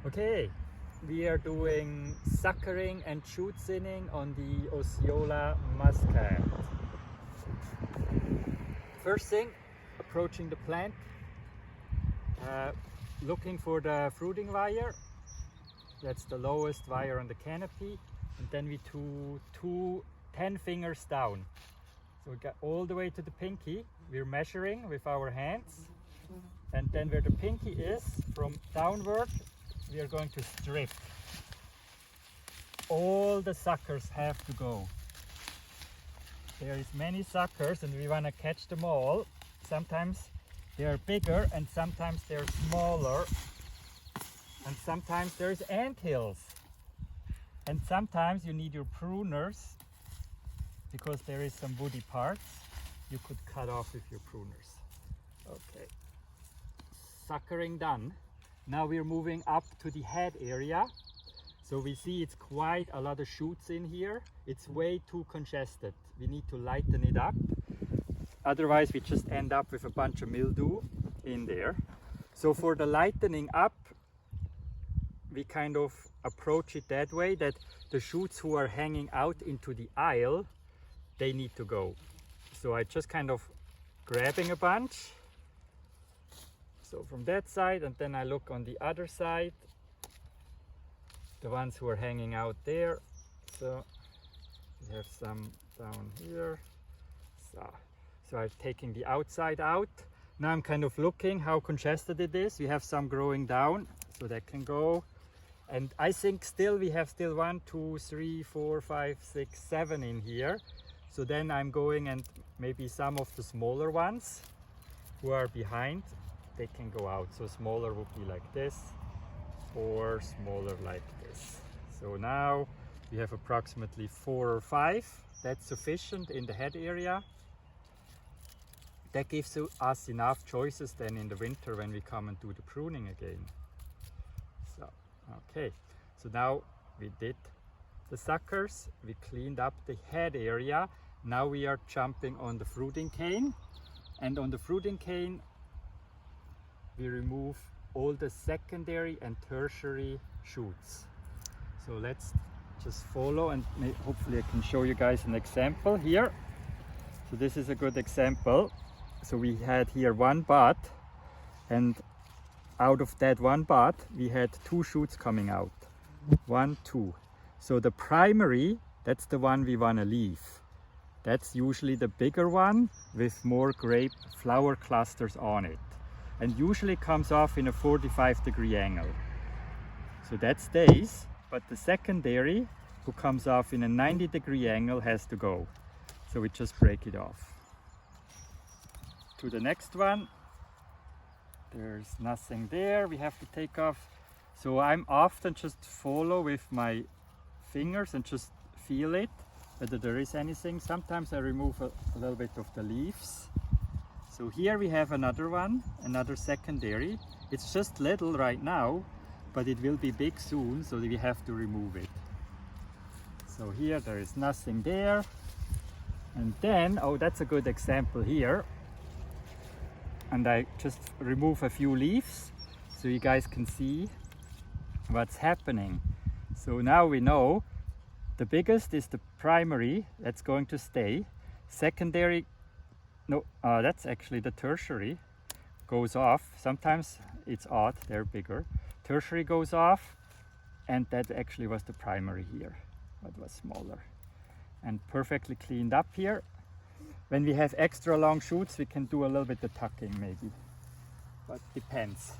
Okay, we are doing suckering and shoot thinning on the Osceola muscat. First thing, approaching the plant, looking for the fruiting wire. That's the lowest wire on the canopy, and then we two 10 fingers down. So we got all the way to the pinky. We're measuring with our hands, and then where the pinky is, from downward, we are going to strip. All the suckers have to go. There is many suckers and we want to catch them all. Sometimes they are bigger and sometimes they're smaller, and sometimes there's anthills, and sometimes you need your pruners because there is some woody parts you could cut off with your pruners. Okay, suckering done. Now we're moving up to the head area. So we see it's quite a lot of shoots in here. It's way too congested. We need to lighten it up. Otherwise we just end up with a bunch of mildew in there. So for the lightening up, we kind of approach it that way, that the shoots who are hanging out into the aisle, they need to go. So I just kind of grabbing a bunch. So from that side, and then I look on the other side, the ones who are hanging out there. So we have some down here. So I'm taking the outside out. Now I'm kind of looking how congested it is. We have some growing down, so that can go. And I think we have 1, 2, 3, 4, 5, 6, 7 in here. So then I'm going, and maybe some of the smaller ones who are behind, they can go out. So smaller would be like this, or smaller like this. So now we have approximately 4 or 5. That's sufficient in the head area. That gives us enough choices then in the winter when we come and do the pruning again. So, okay, so now we did the suckers, we cleaned up the head area. Now we are jumping on the fruiting cane, and on the fruiting cane we remove all the secondary and tertiary shoots. So let's just follow, and hopefully I can show you guys an example here. So this is a good example. So we had here one bud, and out of that one bud we had 2 shoots coming out. 1, 2. So the primary, that's the one we want to leave. That's usually the bigger one with more grape flower clusters on it, and usually comes off in a 45-degree angle. So that stays, but the secondary, who comes off in a 90-degree angle, has to go. So we just break it off. To the next one, there's nothing there, we have to take off. So I'm often just follow with my fingers and just feel it, whether there is anything. Sometimes I remove a little bit of the leaves. So here we have another one, another secondary. It's just little right now, but it will be big soon, so we have to remove it. So here there is nothing there. And then, oh, that's a good example here. And I just remove a few leaves so you guys can see what's happening. So now we know the biggest is the primary, that's going to stay. Secondary, no, that's actually the tertiary, goes off. Sometimes it's odd, they're bigger. Tertiary goes off, and that actually was the primary here, but was smaller. And perfectly cleaned up here. When we have extra long shoots, we can do a little bit of tucking maybe, but depends.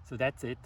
So that's it.